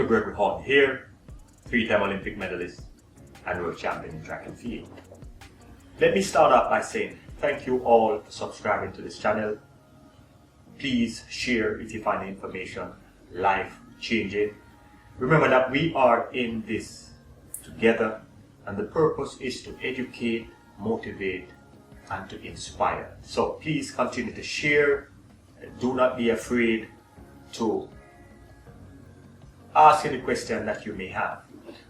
Dr. Gregory Haughton here, 3-time Olympic medalist and world champion in track and field. Let me start off by saying thank you all for subscribing to this channel. Please share if you find the information life-changing. Remember that we are in this together, and the purpose is to educate, motivate, and to inspire. So please continue to share. Do not be afraid to ask any question that you may have.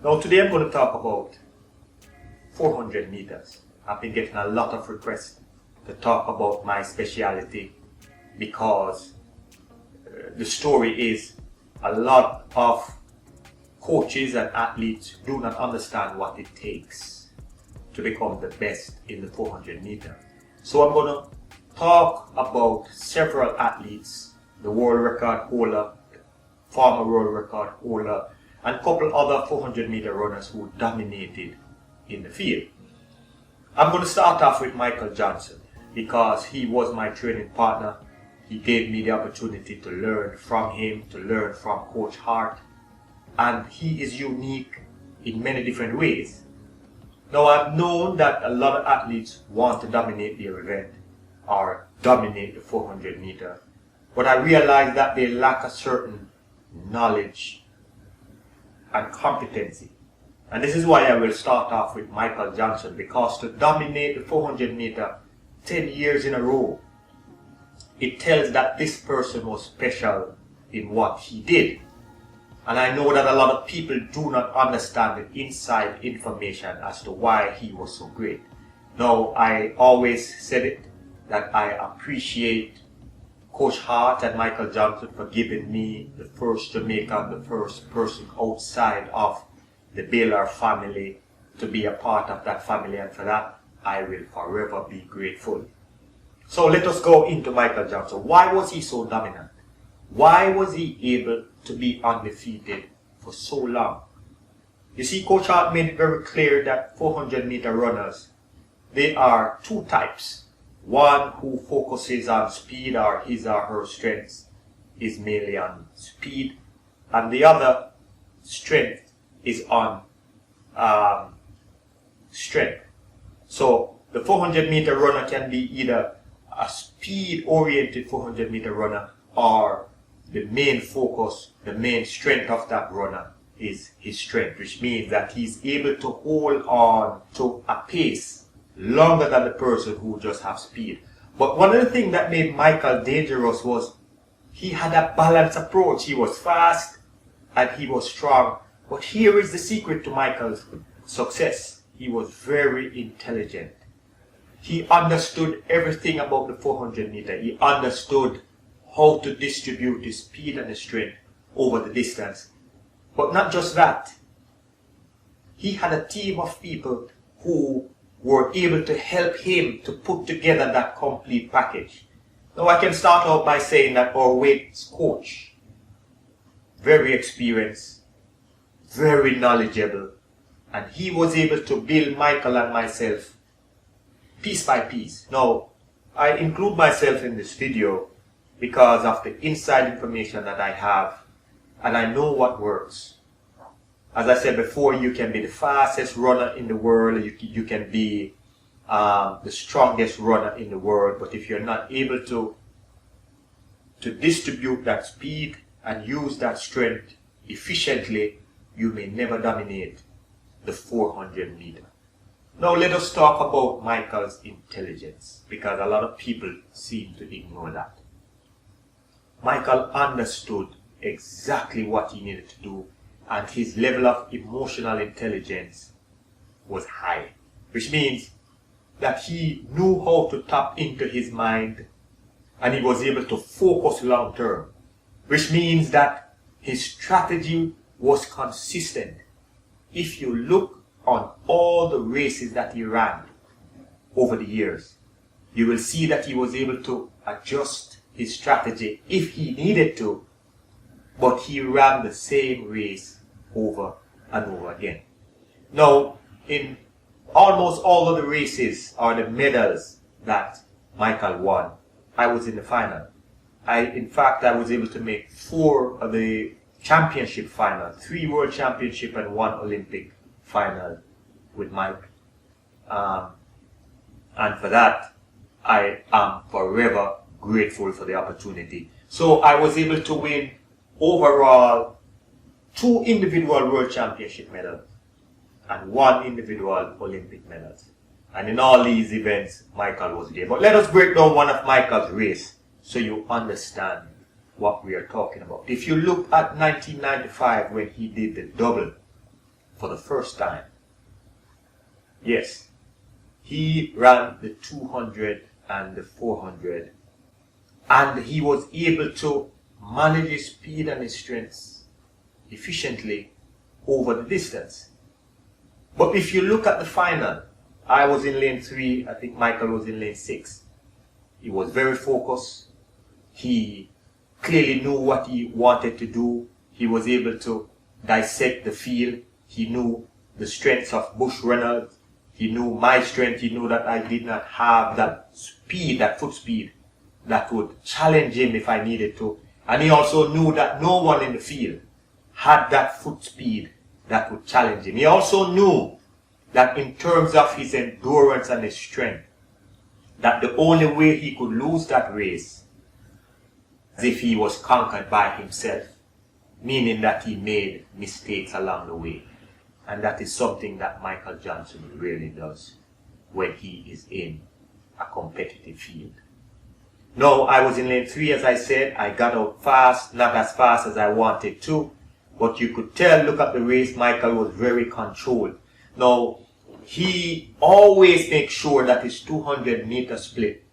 Now today I'm going to talk about 400 meters. I've been getting a lot of requests to talk about my specialty because the story is a lot of coaches and athletes do not understand what it takes to become the best in the 400 meter. So I'm going to talk about several athletes, the world record holder, former world record holder, and a couple other 400 meter runners who dominated in the field. I'm going to start off with Michael Johnson because he was my training partner. He gave me the opportunity to learn from him, to learn from Coach Hart, and he is unique in many different ways. Now I've known that a lot of athletes want to dominate their event or dominate the 400 meter, but I realize that they lack a certain knowledge and competency. And this is why I will start off with Michael Johnson, because to dominate the 400 meter 10 years in a row, it tells that this person was special in what he did. And I know that a lot of people do not understand the inside information as to why he was so great. Now, I always said it, that I appreciate Coach Hart and Michael Johnson for giving me the first Jamaican, the first person outside of the Baylor family to be a part of that family, and for that I will forever be grateful. So let us go into Michael Johnson. Why was he so dominant? Why was he able to be undefeated for so long? You see, Coach Hart made it very clear that 400 meter runners, they are two types. One who focuses on speed, or his or her strength is mainly on speed, and the other strength is on strength. So the 400 meter runner can be either a speed oriented 400 meter runner, or the main focus, the main strength of that runner is his strength, which means that he's able to hold on to a pace longer than the person who just have speed. But one of the things that made Michael dangerous was he had a balanced approach. He was fast and he was strong. But here is the secret to Michael's success. He was very intelligent. He understood everything about the 400 meter. He understood how to distribute his speed and his strength over the distance. But not just that. He had a team of people who were able to help him to put together that complete package. Now I can start out by saying that our weights coach, very experienced, very knowledgeable, and he was able to build Michael and myself piece by piece. Now, I include myself in this video because of the inside information that I have, and I know what works. As I said before, you can be the fastest runner in the world, you can be the strongest runner in the world, but if you're not able to distribute that speed and use that strength efficiently, you may never dominate the 400 meter. Now let us talk about Michael's intelligence, because a lot of people seem to ignore that. Michael understood exactly what he needed to do, and his level of emotional intelligence was high, which means that he knew how to tap into his mind, and he was able to focus long term, which means that his strategy was consistent. If you look on all the races that he ran over the years, you will see that he was able to adjust his strategy if he needed to, but he ran the same race over and over again. Now, in almost all of the races or the medals that Michael won, I was in the final. In fact, I was able to make 4 of the championship final, 3 world championship and 1 Olympic final with Mike. And for that, I am forever grateful for the opportunity. So I was able to win overall 2 individual world championship medals and 1 individual Olympic medals. And in all these events, Michael was there. But let us break down one of Michael's race so you understand what we are talking about. If you look at 1995 when he did the double for the first time, yes, he ran the 200 and the 400, and he was able to manage his speed and his strength efficiently over the distance. But if you look at the final, I was in lane 3, I think Michael was in lane 6. He was very focused. He clearly knew what he wanted to do. He was able to dissect the field. He knew the strengths of Bush Reynolds. He knew my strength. He knew that I did not have that speed, that foot speed, that would challenge him if I needed to. And he also knew that no one in the field had that foot speed that would challenge him. He also knew that in terms of his endurance and his strength, that the only way he could lose that race is if he was conquered by himself, meaning that he made mistakes along the way. And that is something that Michael Johnson really does when he is in a competitive field. Now, I was in lane 3, as I said. I got out fast, not as fast as I wanted to, but you could tell, look at the race, Michael was very controlled. Now, he always makes sure that his 200-meter split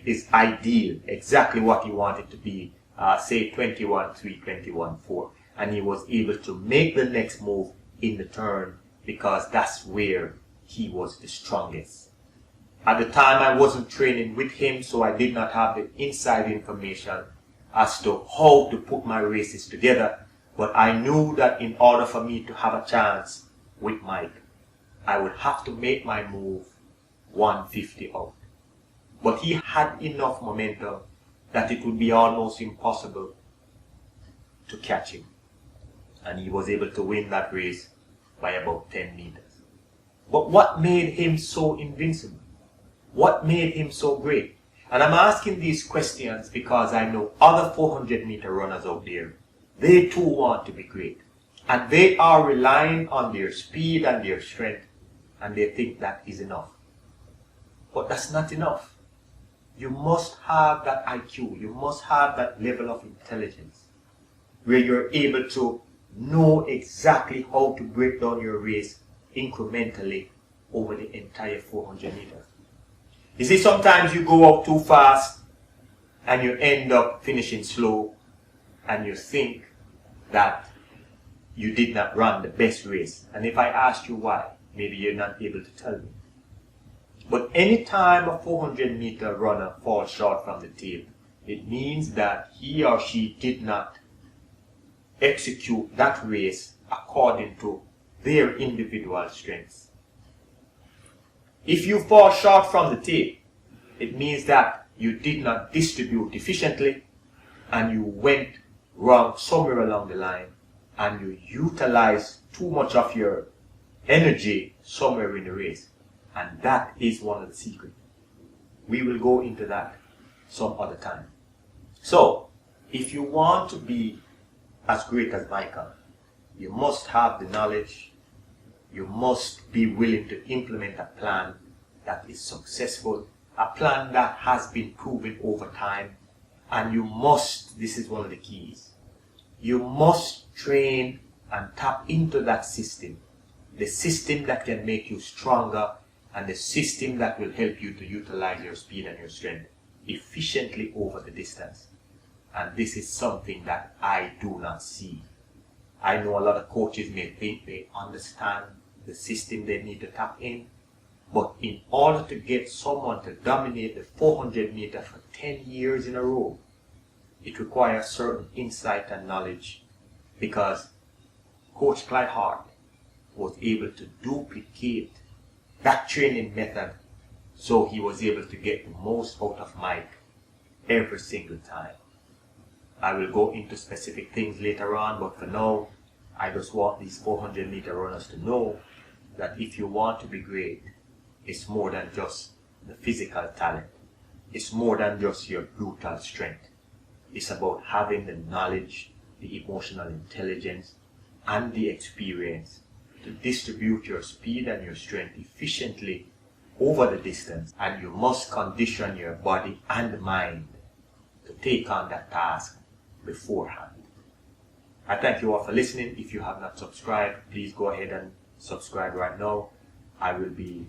is ideal, exactly what he wanted to be, say 21-3, 21-4. And he was able to make the next move in the turn because that's where he was the strongest. At the time, I wasn't training with him, so I did not have the inside information as to how to put my races together. But I knew that in order for me to have a chance with Mike, I would have to make my move 150 out. But he had enough momentum that it would be almost impossible to catch him. And he was able to win that race by about 10 meters. But what made him so invincible? What made him so great? And I'm asking these questions because I know other 400-meter runners out there, they too want to be great. And they are relying on their speed and their strength, and they think that is enough. But that's not enough. You must have that IQ, you must have that level of intelligence where you're able to know exactly how to break down your race incrementally over the entire 400 meters. You see, sometimes you go out too fast and you end up finishing slow and you think that you did not run the best race. And if I asked you why, maybe you're not able to tell me. But any time a 400-meter runner falls short from the tape, it means that he or she did not execute that race according to their individual strengths. If you fall short from the tape, it means that you did not distribute efficiently and you went wrong somewhere along the line and you utilized too much of your energy somewhere in the race. And that is one of the secrets. We will go into that some other time. So, if you want to be as great as Michael, you must have the knowledge, you must be willing to implement a plan that is successful, a plan that has been proven over time, and you must, this is one of the keys, you must train and tap into that system, the system that can make you stronger and the system that will help you to utilize your speed and your strength efficiently over the distance. And this is something that I do not see. I know a lot of coaches may think they understand the system they need to tap in, but in order to get someone to dominate the 400 meter for 10 years in a row, it requires certain insight and knowledge, because Coach Clyde Hart was able to duplicate that training method, so he was able to get the most out of Mike every single time. I will go into specific things later on, but for now, I just want these 400-meter runners to know that if you want to be great, it's more than just the physical talent. It's more than just your brutal strength. It's about having the knowledge, the emotional intelligence, and the experience to distribute your speed and your strength efficiently over the distance. And you must condition your body and mind to take on that task beforehand. I thank you all for listening. If you have not subscribed, please go ahead and subscribe right now. I will be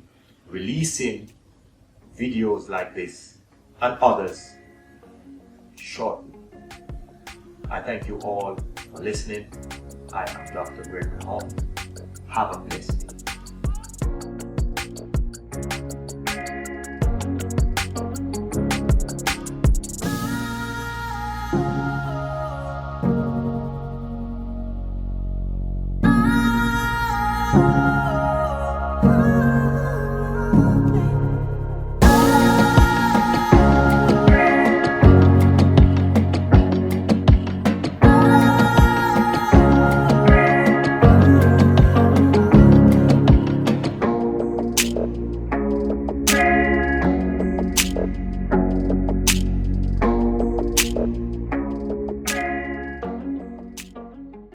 releasing videos like this and others shortly. I thank you all for listening. I am Dr. Gregory Haughton. Have a blessed day.